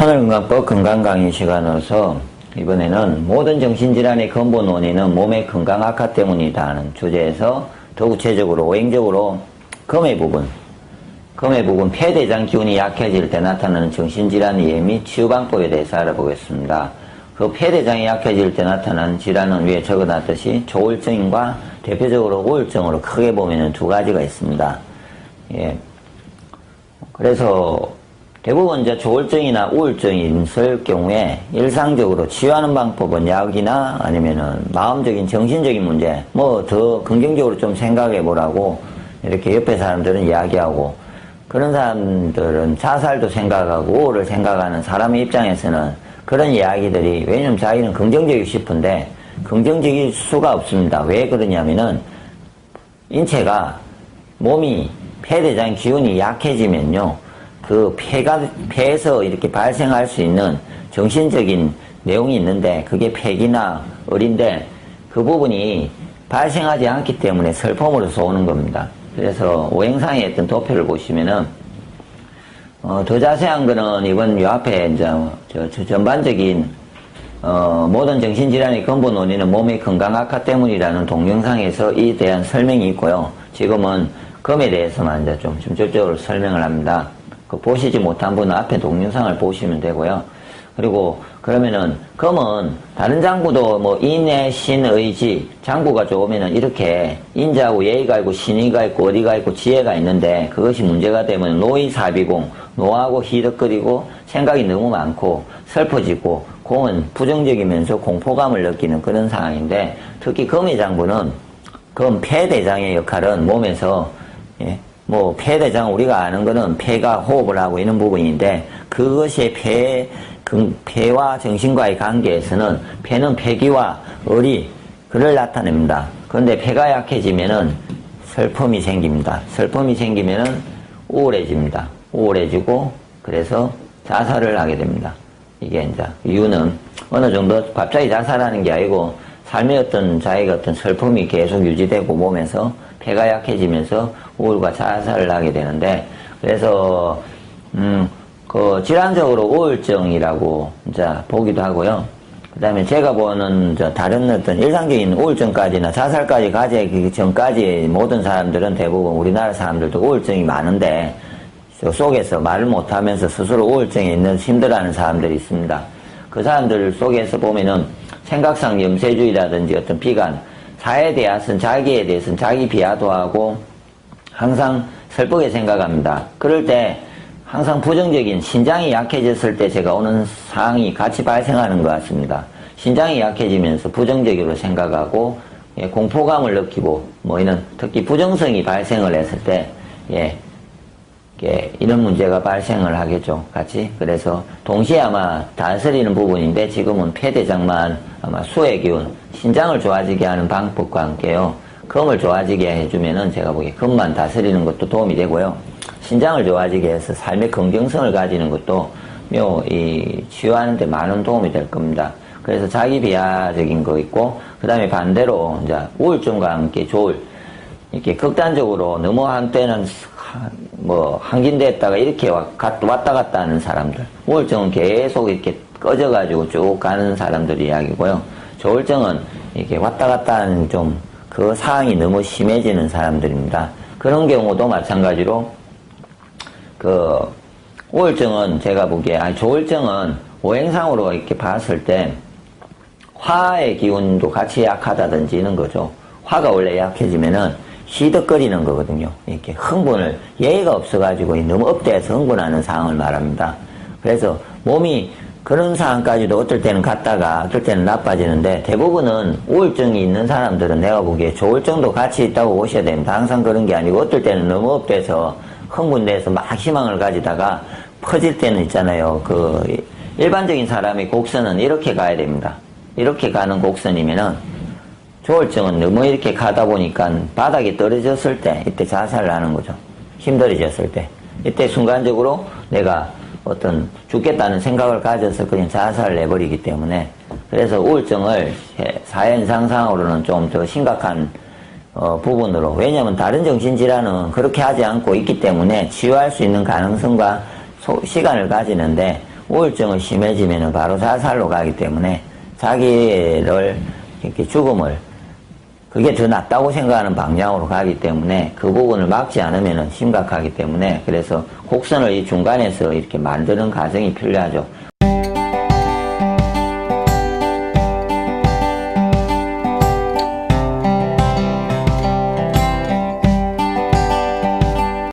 하늘건강법 건강강의 시간으로서 이번에는 모든 정신질환의 근본 원인은 몸의 건강 악화 때문이다는 주제에서 더 구체적으로 오행적으로 금의 부분 폐대장 기운이 약해질 때 나타나는 정신질환 이해 및 치유방법에 대해서 알아보겠습니다. 그 폐대장이 약해질 때 나타나는 질환은 위에 적어놨듯이 조울증과 대표적으로 우울증으로 크게 보면 두 가지가 있습니다. 예. 그래서 대부분 이제 조울증이나 우울증이 있을 경우에 일상적으로 치유하는 방법은 약이나 아니면은 마음적인 정신적인 문제 뭐 더 긍정적으로 좀 생각해 보라고 이렇게 옆에 사람들은 이야기하고, 그런 사람들은 자살도 생각하고 우울을 생각하는 사람의 입장에서는 그런 이야기들이, 왜냐면 자기는 긍정적이고 싶은데 긍정적일 수가 없습니다. 왜 그러냐면은 인체가 몸이 폐대장 기운이 약해지면요, 그 폐에서 이렇게 발생할 수 있는 정신적인 내용이 있는데 그게 폐기나 을인데 그 부분이 발생하지 않기 때문에 슬픔으로서 오는 겁니다. 그래서 오행상의 어떤 도표를 보시면은 더 자세한 거는 이번 요 앞에 이제 전반적인 모든 정신질환의 근본 원인은 몸의 건강 악화 때문이라는 동영상에서 이에 대한 설명이 있고요. 지금은 금에 대해서만 이제 좀 중점적으로 설명을 합니다. 그 보시지 못한 분은 앞에 동영상을 보시면 되고요. 그리고 그러면은 금은 다른 장구도 뭐 인의 신, 의지, 장구가 좋으면은 이렇게 인자하고 예의가 있고 신의가 있고 어리가 있고 지혜가 있는데, 그것이 문제가 되면 노이사비공, 노하고 희덕거리고 생각이 너무 많고 슬퍼지고 공은 부정적이면서 공포감을 느끼는 그런 상황인데, 특히 금의 장구는 금 폐대장의 역할은 몸에서 뭐 폐대장 우리가 아는 거는 폐가 호흡을 하고 있는 부분인데, 그것이 폐와 정신과의 관계에서는 폐는 폐기와 의리 그를 나타냅니다. 그런데 폐가 약해지면은 슬픔이 생깁니다. 슬픔이 생기면은 우울해집니다. 우울해지고 그래서 자살을 하게 됩니다. 이게 이제 이유는 어느 정도 갑자기 자살하는 게 아니고 삶의 어떤 자기가 어떤 슬픔이 계속 유지되고 몸에서 폐가 약해지면서 우울과 자살을 하게 되는데, 그래서 그 질환적으로 우울증이라고 이제 보기도 하고요. 그 다음에 제가 보는 다른 어떤 일상적인 우울증까지나 자살까지 가기 전까지 모든 사람들은 대부분 우리나라 사람들도 우울증이 많은데, 저 속에서 말을 못하면서 스스로 우울증에 있는 힘들어하는 사람들이 있습니다. 그 사람들 속에서 보면은 생각상 염세주의라든지 어떤 비관, 사회에 대해서는 자기에 대해서는 자기 비하도 하고 항상 슬프게 생각합니다. 그럴 때 항상 부정적인, 신장이 약해졌을 때 제가 오는 상황이 같이 발생하는 것 같습니다. 신장이 약해지면서 부정적으로 생각하고 공포감을 느끼고 뭐 이런 특히 부정성이 발생을 했을 때 이런 문제가 발생을 하겠죠. 같이. 그래서 동시에 아마 다스리는 부분인데, 지금은 폐대장만 아마 수의 기운, 신장을 좋아지게 하는 방법과 함께요, 금을 좋아지게 해주면은 제가 보기에 금만 다스리는 것도 도움이 되고요. 신장을 좋아지게 해서 삶의 긍정성을 가지는 것도 치유하는 데 많은 도움이 될 겁니다. 그래서 자기 비하적인 거 있고, 그 다음에 반대로 이제 우울증과 함께 이렇게 극단적으로 너무 한때는 뭐 항진됐다가 이렇게 왔다 갔다 하는 사람들, 우울증은 계속 이렇게 꺼져가지고 쭉 가는 사람들 이야기고요. 조울증은 이렇게 왔다 갔다 하는 좀 그 상황이 너무 심해지는 사람들입니다. 그런 경우도 마찬가지로 그 우울증은 제가 보기에 조울증은 오행상으로 이렇게 봤을 때 화의 기운도 같이 약하다든지 이런 거죠. 화가 원래 약해지면은 희덕거리는 거거든요. 이렇게 흥분을, 예의가 없어가지고 너무 업돼서 흥분하는 상황을 말합니다. 그래서 몸이 그런 상황까지도 어떨 때는 갔다가 어떨 때는 나빠지는데, 대부분은 우울증이 있는 사람들은 내가 보기에 조울증도 같이 있다고 보셔야 됩니다. 항상 그런 게 아니고 어떨 때는 너무 업돼서 흥분돼서 막 희망을 가지다가 퍼질 때는 있잖아요. 그 일반적인 사람의 곡선은 이렇게 가야 됩니다. 이렇게 가는 곡선이면은 조울증은 너무 이렇게 가다 보니까 바닥에 떨어졌을 때 이때 자살을 하는 거죠. 힘들어졌을 때. 이때 순간적으로 내가 어떤 죽겠다는 생각을 가져서 그냥 자살을 해버리기 때문에, 그래서 우울증을 사회현상상으로는 좀 더 심각한 부분으로, 왜냐하면 다른 정신질환은 그렇게 하지 않고 있기 때문에 치유할 수 있는 가능성과 시간을 가지는데, 우울증이 심해지면 바로 자살로 가기 때문에 자기를 이렇게 죽음을 그게 더 낫다고 생각하는 방향으로 가기 때문에 그 부분을 막지 않으면 심각하기 때문에 그래서 곡선을 이 중간에서 이렇게 만드는 과정이 필요하죠.